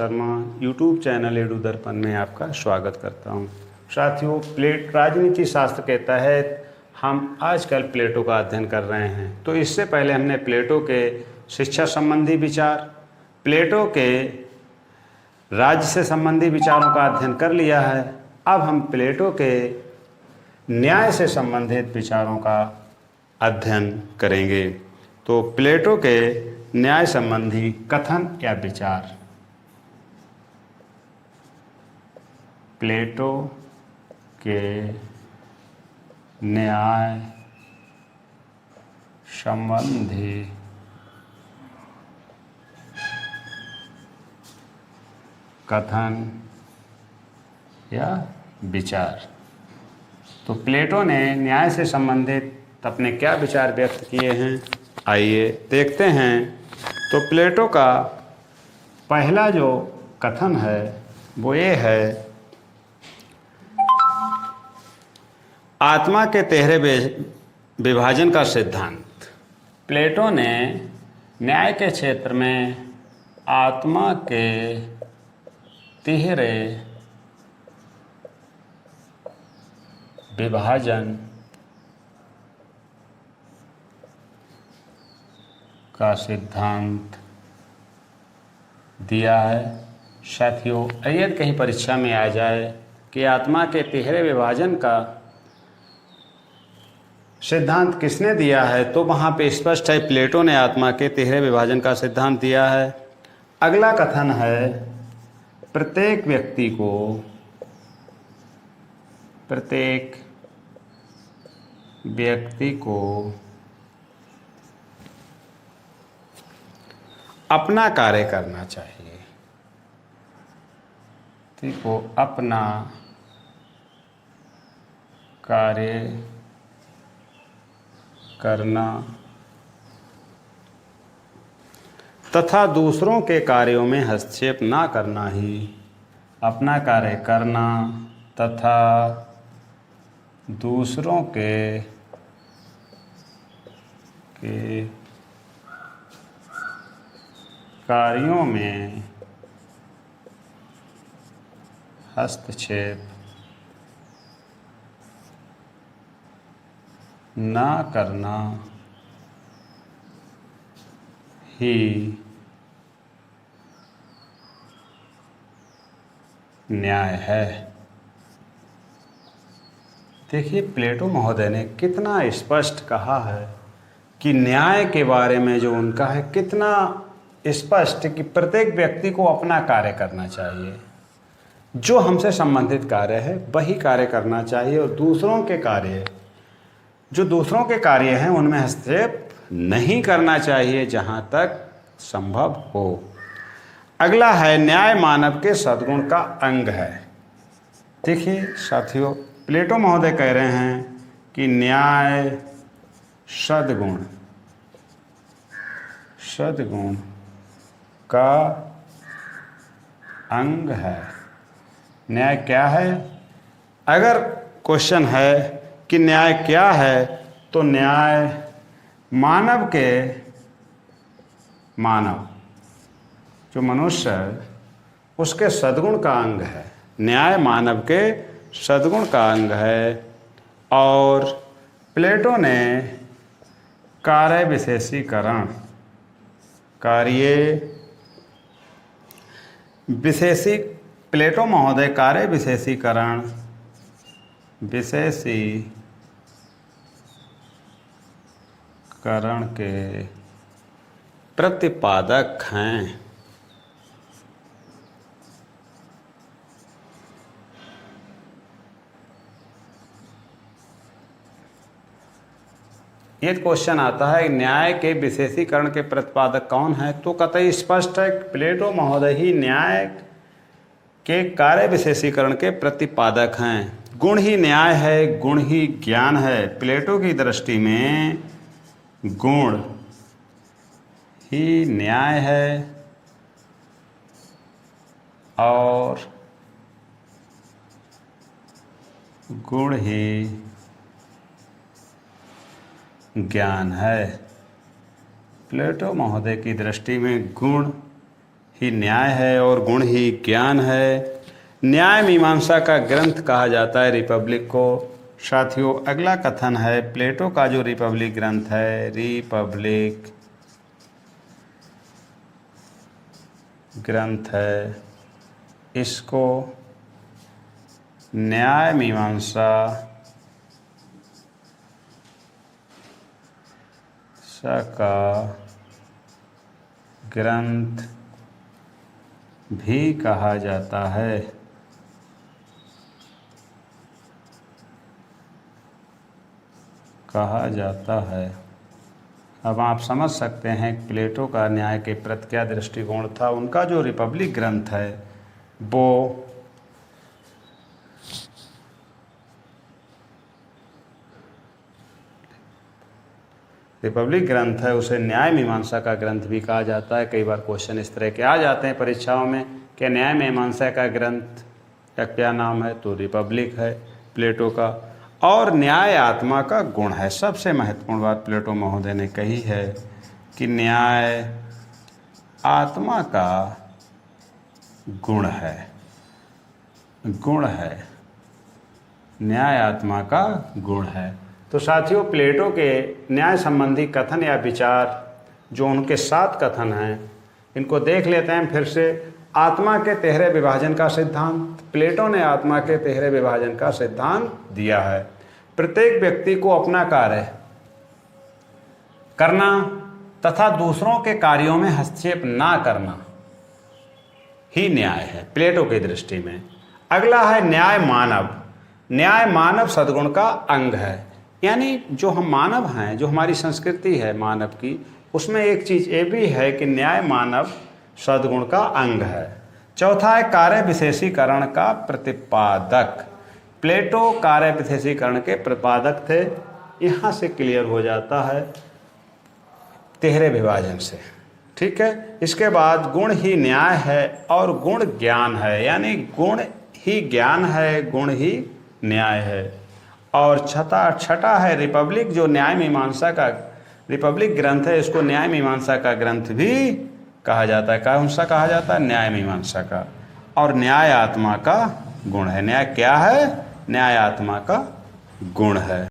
Sharma YouTube channel edu दर्पण में आपका स्वागत करता हूं। साथियों, राजनीति शास्त्र कहता है हम आजकल प्लेटो का अध्ययन कर रहे हैं। तो इससे पहले हमने प्लेटो के शिक्षा संबंधी विचार, प्लेटो के राज्य से संबंधी विचारों का अध्ययन कर लिया है। अब हम प्लेटो के न्याय से संबंधित विचारों का अध्ययन करेंगे। तो प्लेटो के न्याय संबंधी कथन या विचार। प्लेटो के न्याय संबंधी कथन या विचार। तो प्लेटो ने न्याय से संबंधित अपने क्या विचार व्यक्त किए हैं, आइए देखते हैं। तो प्लेटो का पहला जो कथन है वो ये है, आत्मा के तिहरे विभाजन का सिद्धांत। प्लेटो ने न्याय के क्षेत्र में आत्मा के तिहरे विभाजन का सिद्धांत दिया है। साथियों, यदि कहीं परीक्षा में आ जाए कि आत्मा के तिहरे विभाजन का सिद्धांत किसने दिया है, तो वहाँ पे स्पष्ट है प्लेटो ने आत्मा के तिहरे विभाजन का सिद्धांत दिया है। अगला कथन है, प्रत्येक व्यक्ति को अपना कार्य करना चाहिए। व्यक्ति को अपना कार्य करना तथा दूसरों के कार्यों में हस्तक्षेप ना करना ही अपना कार्य करना तथा दूसरों के कार्यों में हस्तक्षेप ना करना ही न्याय है। देखिए, प्लेटो महोदय ने कितना स्पष्ट कहा है कि न्याय के बारे में जो उनका है, कितना स्पष्ट कि प्रत्येक व्यक्ति को अपना कार्य करना चाहिए। जो हमसे संबंधित कार्य है वही कार्य करना चाहिए और जो दूसरों के कार्य हैं उनमें हस्तक्षेप नहीं करना चाहिए जहाँ तक संभव हो। अगला है, न्याय मानव के सद्गुण का अंग है। देखिए साथियों, प्लेटो महोदय कह रहे हैं कि न्याय सद्गुण का अंग है। न्याय क्या है? अगर क्वेश्चन है कि न्याय क्या है, तो न्याय जो मनुष्य है उसके सद्गुण का अंग है। न्याय मानव के सद्गुण का अंग है। और प्लेटो ने प्लेटो महोदय कार्य विशेषीकरण के प्रतिपादक हैं। ये क्वेश्चन आता है, न्याय के विशेषीकरण के प्रतिपादक कौन है? तो कतई स्पष्ट है प्लेटो महोदय ही न्याय के कार्य विशेषीकरण के प्रतिपादक हैं। गुण ही न्याय है, गुण ही ज्ञान है। प्लेटो की दृष्टि में गुण ही न्याय है और गुण ही ज्ञान है। प्लेटो महोदय की दृष्टि में गुण ही न्याय है और गुण ही ज्ञान है। न्याय मीमांसा का ग्रंथ कहा जाता है रिपब्लिक को। साथियों, अगला कथन है प्लेटो का जो रिपब्लिक ग्रंथ है, रिपब्लिक ग्रंथ है, इसको न्याय मीमांसा का ग्रंथ भी कहा जाता है। अब आप समझ सकते हैं प्लेटो का न्याय के प्रति क्या दृष्टिकोण था। उनका जो रिपब्लिक ग्रंथ है वो रिपब्लिक ग्रंथ है, उसे न्याय मीमांसा का ग्रंथ भी कहा जाता है। कई बार क्वेश्चन इस तरह के आ जाते हैं परीक्षाओं में कि न्याय मीमांसा का ग्रंथ का क्या नाम है, तो रिपब्लिक है प्लेटो का। और न्याय आत्मा का गुण है। सबसे महत्वपूर्ण बात प्लेटो महोदय ने कही है कि न्याय आत्मा का गुण है, न्याय आत्मा का गुण है। तो साथियों, प्लेटो के न्याय संबंधी कथन या विचार जो उनके 7 कथन हैं, इनको देख लेते हैं फिर से। आत्मा के 13 विभाजन का सिद्धांत। प्लेटो ने आत्मा के 13 विभाजन का सिद्धांत दिया है। प्रत्येक व्यक्ति को अपना कार्य करना तथा दूसरों के कार्यों में हस्तक्षेप ना करना ही न्याय है प्लेटो की दृष्टि में। अगला है न्याय मानव। न्याय मानव सद्गुण का अंग है। यानी जो हम मानव हैं, जो हमारी संस्कृति है मानव की, उसमें एक चीज़ ये भी है कि न्याय मानव सद्गुण का अंग है। चौथा है कार्य विशेषीकरण का प्रतिपादक। प्लेटो कार्य विशेषीकरण के प्रतिपादक थे। यहाँ से क्लियर हो जाता है 13 विभाजन से। ठीक है। इसके बाद गुण ही न्याय है और गुण ज्ञान है। यानी गुण ही ज्ञान है, गुण ही न्याय है। और छठा है रिपब्लिक, जो न्याय मीमांसा का रिपब्लिक ग्रंथ है, इसको न्याय मीमांसा का ग्रंथ भी कहा जाता है। कौन सा कहा जाता है? न्याय मीमांसा का। और न्याय आत्मा का गुण है। न्याय क्या है? न्याय आत्मा का गुण है।